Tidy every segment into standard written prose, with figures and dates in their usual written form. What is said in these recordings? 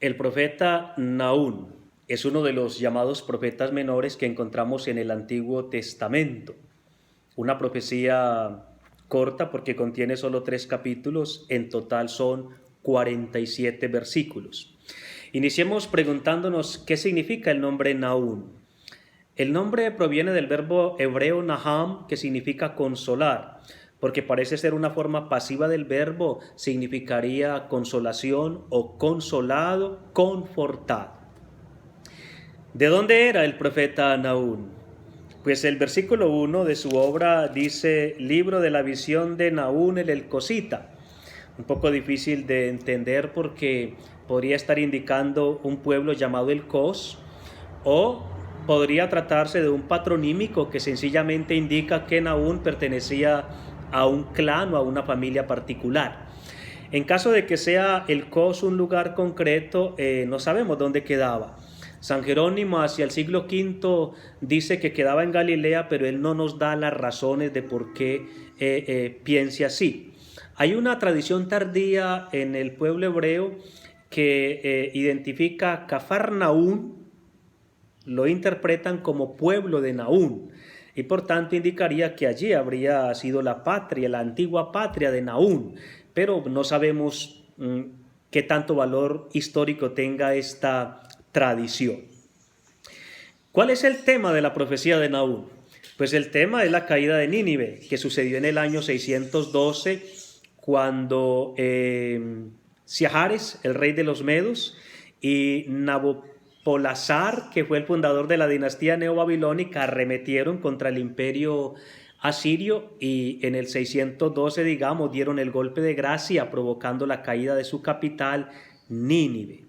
El profeta Nahum es uno de los llamados profetas menores que encontramos en el Antiguo Testamento. Una profecía corta porque contiene solo 3 capítulos, en total son 47 versículos. Iniciemos preguntándonos qué significa el nombre Nahum. El nombre proviene del verbo hebreo naham, que significa consolar, porque parece ser una forma pasiva del verbo, significaría consolación o consolado, confortado. ¿De dónde era el profeta Nahum? Pues el versículo 1 de su obra dice, libro de la visión de Nahum el Elcosita. Un poco difícil de entender porque podría estar indicando un pueblo llamado Elcos, o podría tratarse de un patronímico que sencillamente indica que Nahum pertenecía a un clan o a una familia particular. En caso de que sea Elcos un lugar concreto, no sabemos dónde quedaba. San Jerónimo hacia el siglo V dice que quedaba en Galilea, pero él no nos da las razones de por qué piense así. Hay una tradición tardía en el pueblo hebreo que identifica Cafarnaún, lo interpretan como pueblo de Nahum, y por tanto indicaría que allí habría sido la patria, la antigua patria de Nahum, pero no sabemos qué tanto valor histórico tenga esta tradición. ¿Cuál es el tema de la profecía de Nahum? Pues el tema es la caída de Nínive, que sucedió en el año 612, cuando Siahares, el rey de los Medos, y Nabopolassar, que fue el fundador de la dinastía neobabilónica, arremetieron contra el imperio asirio y en el 612, dieron el golpe de gracia, provocando la caída de su capital, Nínive.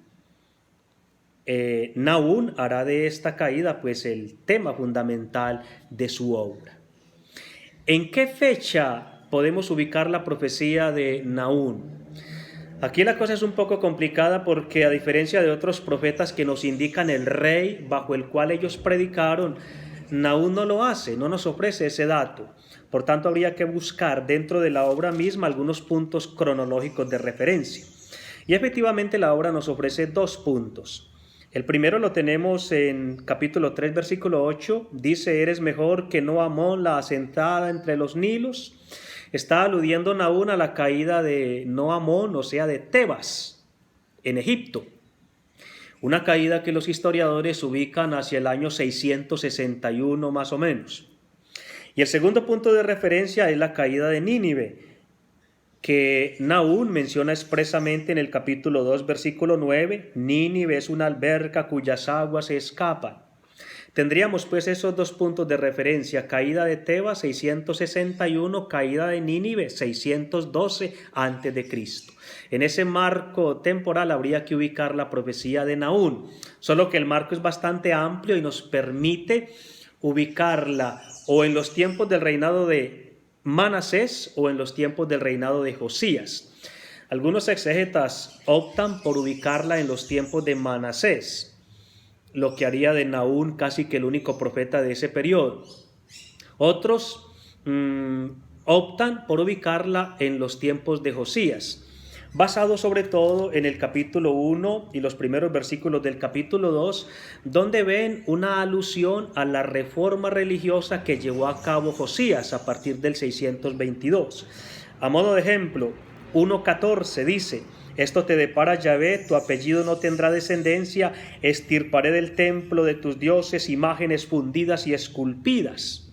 Nahum hará de esta caída pues el tema fundamental de su obra. ¿En qué fecha podemos ubicar la profecía de Nahum? Aquí la cosa es un poco complicada porque a diferencia de otros profetas que nos indican el rey bajo el cual ellos predicaron, Nahum no lo hace, no nos ofrece ese dato. Por tanto, habría que buscar dentro de la obra misma algunos puntos cronológicos de referencia. Y efectivamente la obra nos ofrece 2 puntos. El primero lo tenemos en capítulo 3, versículo 8. Dice, eres mejor que no Amón, la asentada entre los Nilos. Está aludiendo Nahum a la caída de no Amón, o sea, de Tebas, en Egipto. Una caída que los historiadores ubican hacia el año 661 más o menos. Y el segundo punto de referencia es la caída de Nínive, que Nahum menciona expresamente en el capítulo 2, versículo 9, Nínive es una alberca cuyas aguas se escapan. Tendríamos pues esos 2 puntos de referencia, caída de Tebas 661, caída de Nínive 612 a.C. En ese marco temporal habría que ubicar la profecía de Nahum, solo que el marco es bastante amplio y nos permite ubicarla o en los tiempos del reinado de Manasés o en los tiempos del reinado de Josías. Algunos exégetas optan por ubicarla en los tiempos de Manasés, lo que haría de Nahum casi que el único profeta de ese periodo. Otros optan por ubicarla en los tiempos de Josías, basado sobre todo en el capítulo 1 y los primeros versículos del capítulo 2, donde ven una alusión a la reforma religiosa que llevó a cabo Josías a partir del 622. A modo de ejemplo, 1.14 dice, esto te depara Yahvé, tu apellido no tendrá descendencia, extirparé del templo de tus dioses imágenes fundidas y esculpidas.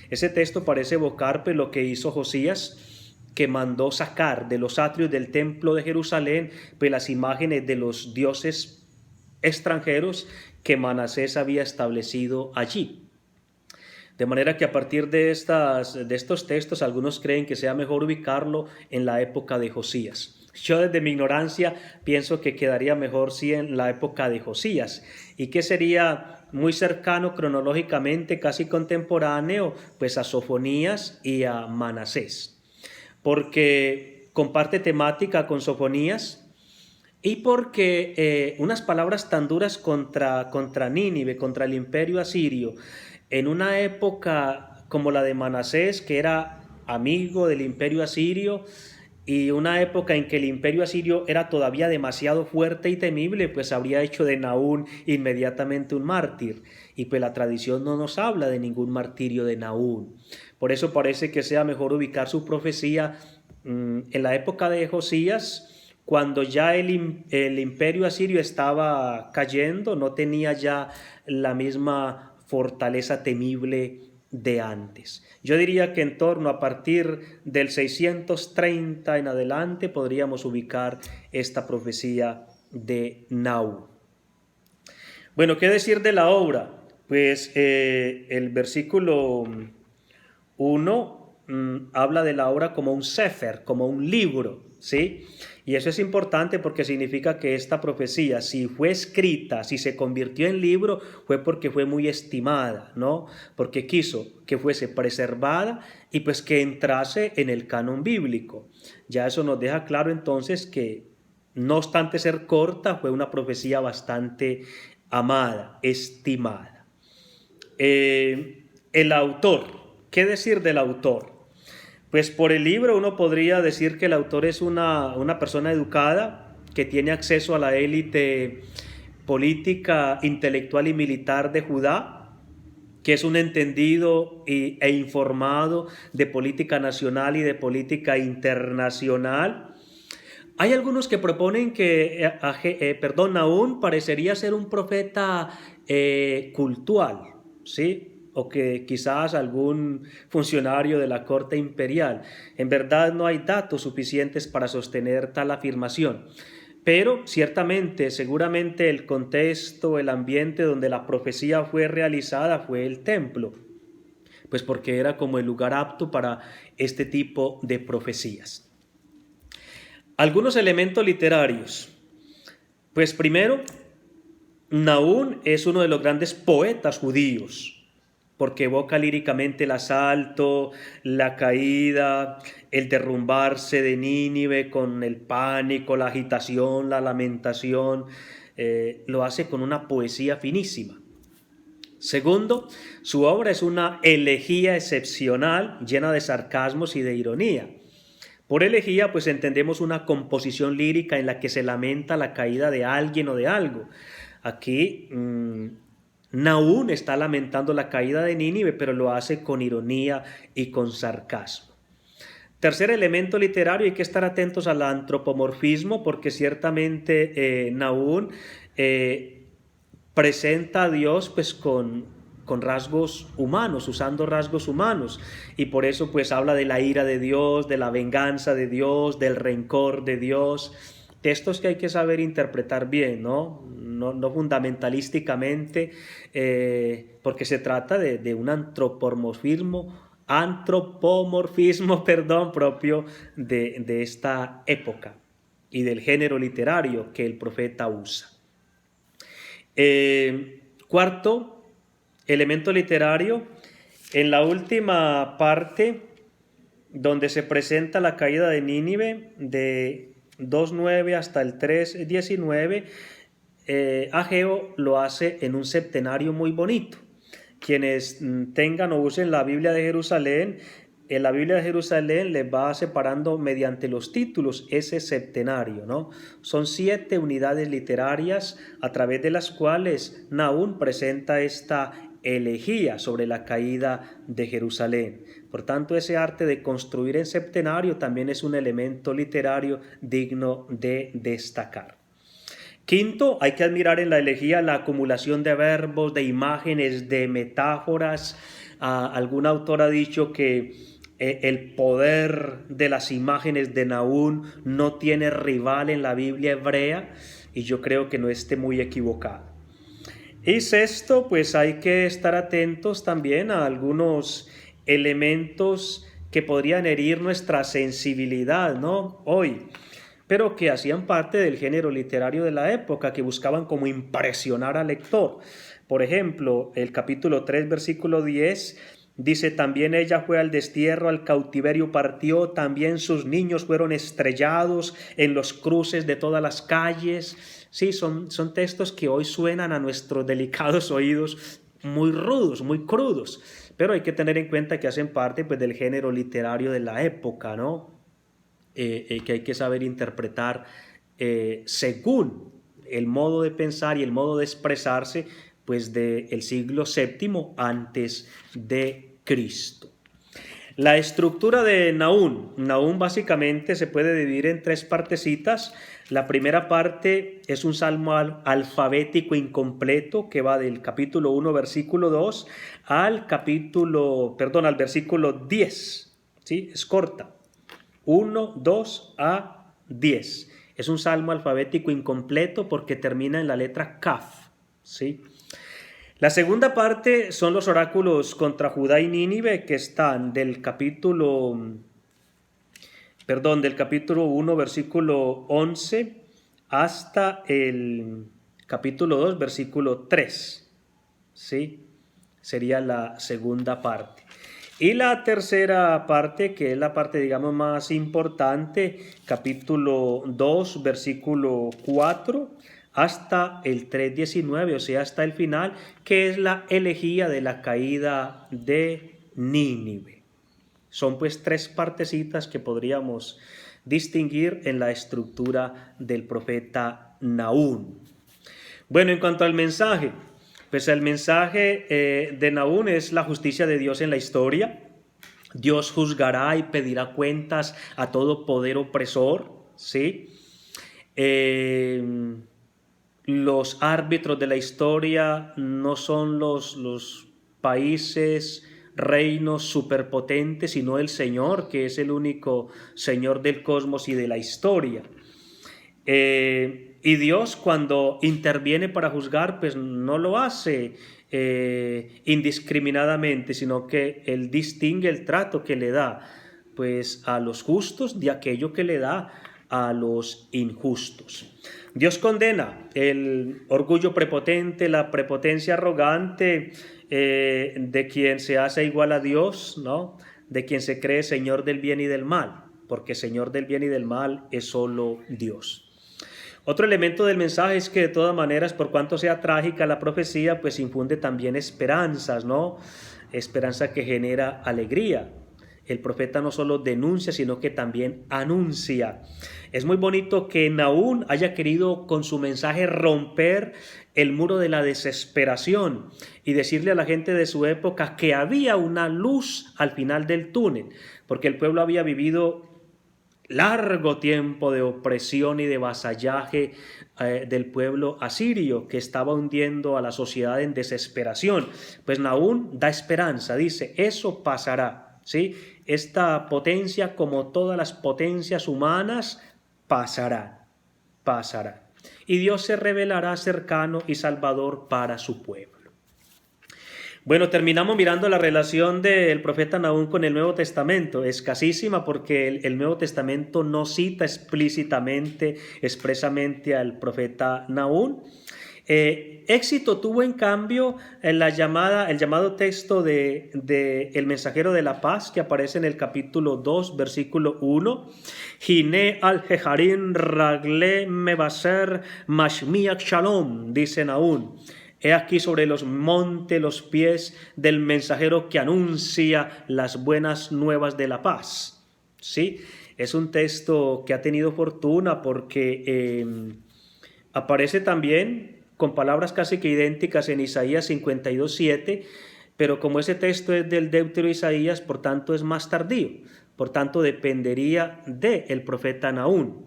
Ese texto parece evocar lo que hizo Josías, que mandó sacar de los atrios del templo de Jerusalén las imágenes de los dioses extranjeros que Manasés había establecido allí. De manera que a partir de estos textos algunos creen que sea mejor ubicarlo en la época de Josías. Yo desde mi ignorancia pienso que quedaría mejor sí en la época de Josías y que sería muy cercano cronológicamente, casi contemporáneo, pues a Sofonías y a Manasés, porque comparte temática con Sofonías y porque unas palabras tan duras contra Nínive, contra el imperio asirio, en una época como la de Manasés, que era amigo del imperio asirio, y una época en que el imperio asirio era todavía demasiado fuerte y temible, pues habría hecho de Nahún inmediatamente un mártir. Y pues la tradición no nos habla de ningún martirio de Nahún. Por eso parece que sea mejor ubicar su profecía en la época de Josías, cuando ya el imperio asirio estaba cayendo, no tenía ya la misma fortaleza temible de antes. Yo diría que en torno a partir del 630 en adelante podríamos ubicar esta profecía de Nahum. Bueno, ¿qué decir de la obra? Pues el versículo 1 habla de la obra como un sefer, como un libro, ¿sí? Y eso es importante porque significa que esta profecía, si fue escrita, si se convirtió en libro, fue porque fue muy estimada, ¿no? Porque quiso que fuese preservada y pues que entrase en el canon bíblico. Ya eso nos deja claro entonces que, no obstante ser corta, fue una profecía bastante amada, estimada. El autor, ¿qué decir del autor? Pues por el libro uno podría decir que el autor es una persona educada que tiene acceso a la élite política, intelectual y militar de Judá, que es un entendido e informado de política nacional y de política internacional. Hay algunos que proponen que Nahum parecería ser un profeta cultual, ¿sí? O que quizás algún funcionario de la corte imperial. En verdad no hay datos suficientes para sostener tal afirmación. Pero ciertamente, seguramente el contexto, el ambiente donde la profecía fue realizada fue el templo, pues porque era como el lugar apto para este tipo de profecías. Algunos elementos literarios. Pues primero, Nahum es uno de los grandes poetas judíos, porque evoca líricamente el asalto, la caída, el derrumbarse de Nínive con el pánico, la agitación, la lamentación. Lo hace con una poesía finísima. Segundo, su obra es una elegía excepcional, llena de sarcasmos y de ironía. Por elegía, pues entendemos una composición lírica en la que se lamenta la caída de alguien o de algo. Aquí Nahum está lamentando la caída de Nínive, pero lo hace con ironía y con sarcasmo. Tercer elemento literario, hay que estar atentos al antropomorfismo, porque ciertamente Nahum presenta a Dios pues con rasgos humanos, usando rasgos humanos, y por eso pues habla de la ira de Dios, de la venganza de Dios, del rencor de Dios. Textos que hay que saber interpretar bien, ¿no? No fundamentalísticamente, porque se trata de un antropomorfismo propio de esta época y del género literario que el profeta usa. Cuarto elemento literario, en la última parte donde se presenta la caída de Nínive, de 2.9 hasta el 3.19, Ageo lo hace en un septenario muy bonito. Quienes tengan o usen la Biblia de Jerusalén, en la Biblia de Jerusalén les va separando mediante los títulos ese septenario, ¿no? Son 7 unidades literarias a través de las cuales Nahum presenta esta elegía sobre la caída de Jerusalén. Por tanto, ese arte de construir en septenario también es un elemento literario digno de destacar. Quinto, hay que admirar en la elegía la acumulación de verbos, de imágenes, de metáforas. Algún autor ha dicho que el poder de las imágenes de Nahum no tiene rival en la Biblia hebrea, y yo creo que no esté muy equivocado. Y sexto, pues hay que estar atentos también a algunos elementos que podrían herir nuestra sensibilidad, ¿no? Hoy, pero que hacían parte del género literario de la época, que buscaban como impresionar al lector. Por ejemplo, el capítulo 3, versículo 10, dice: también ella fue al destierro, al cautiverio partió, también sus niños fueron estrellados en los cruces de todas las calles. Sí, son textos que hoy suenan a nuestros delicados oídos muy rudos, muy crudos, pero hay que tener en cuenta que hacen parte pues del género literario de la época, ¿no? que hay que saber interpretar según el modo de pensar y el modo de expresarse pues del siglo VII antes de Cristo. La estructura de Nahum. Nahum básicamente se puede dividir en tres partecitas. La primera parte es un salmo alfabético incompleto que va del capítulo 1, versículo 2 al versículo 10. ¿Sí? Es corta. 1, 2 a 10. Es un salmo alfabético incompleto porque termina en la letra Kaf. ¿Sí? La segunda parte son los oráculos contra Judá y Nínive que están del capítulo 1, versículo 11 hasta el capítulo 2, versículo 3. ¿Sí? Sería la segunda parte. Y la tercera parte, que es la parte, digamos, más importante, capítulo 2, versículo 4 hasta el 3:19, o sea, hasta el final, que es la elegía de la caída de Nínive. Son pues tres partecitas que podríamos distinguir en la estructura del profeta Nahum. Bueno, en cuanto al mensaje, pues el mensaje de Nahum es la justicia de Dios en la historia. Dios juzgará y pedirá cuentas a todo poder opresor, ¿sí? Los árbitros de la historia no son los países, reinos superpotentes, sino el Señor, que es el único Señor del cosmos y de la historia. Y Dios, cuando interviene para juzgar, pues no lo hace indiscriminadamente, sino que Él distingue el trato que le da pues a los justos de aquello que le da a los injustos. Dios condena el orgullo prepotente, la prepotencia arrogante de quien se hace igual a Dios, ¿no? De quien se cree Señor del bien y del mal, porque Señor del bien y del mal es solo Dios. Otro elemento del mensaje es que de todas maneras, por cuanto sea trágica la profecía, pues infunde también esperanzas, ¿no? Esperanza que genera alegría. El profeta no solo denuncia, sino que también anuncia. Es muy bonito que Nahum haya querido con su mensaje romper el muro de la desesperación y decirle a la gente de su época que había una luz al final del túnel, porque el pueblo había vivido largo tiempo de opresión y de vasallaje del pueblo asirio que estaba hundiendo a la sociedad en desesperación. Pues Nahum da esperanza, dice, eso pasará, ¿sí? Esta potencia, como todas las potencias humanas, pasará. Y Dios se revelará cercano y salvador para su pueblo. Bueno, terminamos mirando la relación del profeta Nahum con el Nuevo Testamento. Escasísima porque el Nuevo Testamento no cita expresamente al profeta Nahum. Éxito tuvo en cambio el llamado texto de El Mensajero de la Paz, que aparece en el capítulo 2, versículo 1. Hine al Jeharim ragle mebaser mashmiach shalom, dice Nahum. He aquí sobre los montes los pies del mensajero que anuncia las buenas nuevas de la paz. ¿Sí? Es un texto que ha tenido fortuna porque aparece también con palabras casi que idénticas en Isaías 52:7, pero como ese texto es del Deutero Isaías, por tanto es más tardío, por tanto dependería del profeta Nahum.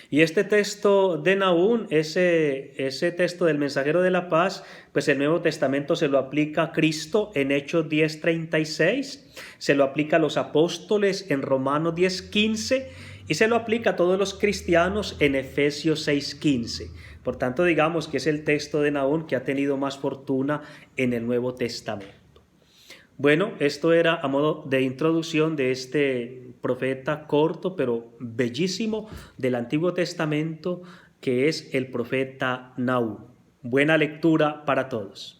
Y este texto de Nahum, ese texto del mensajero de la paz, pues el Nuevo Testamento se lo aplica a Cristo en Hechos 10:36, se lo aplica a los apóstoles en Romanos 10:15 y se lo aplica a todos los cristianos en Efesios 6:15. Por tanto, digamos que es el texto de Nahum que ha tenido más fortuna en el Nuevo Testamento. Bueno, esto era a modo de introducción de este profeta corto pero bellísimo del Antiguo Testamento que es el profeta Nahum. Buena lectura para todos.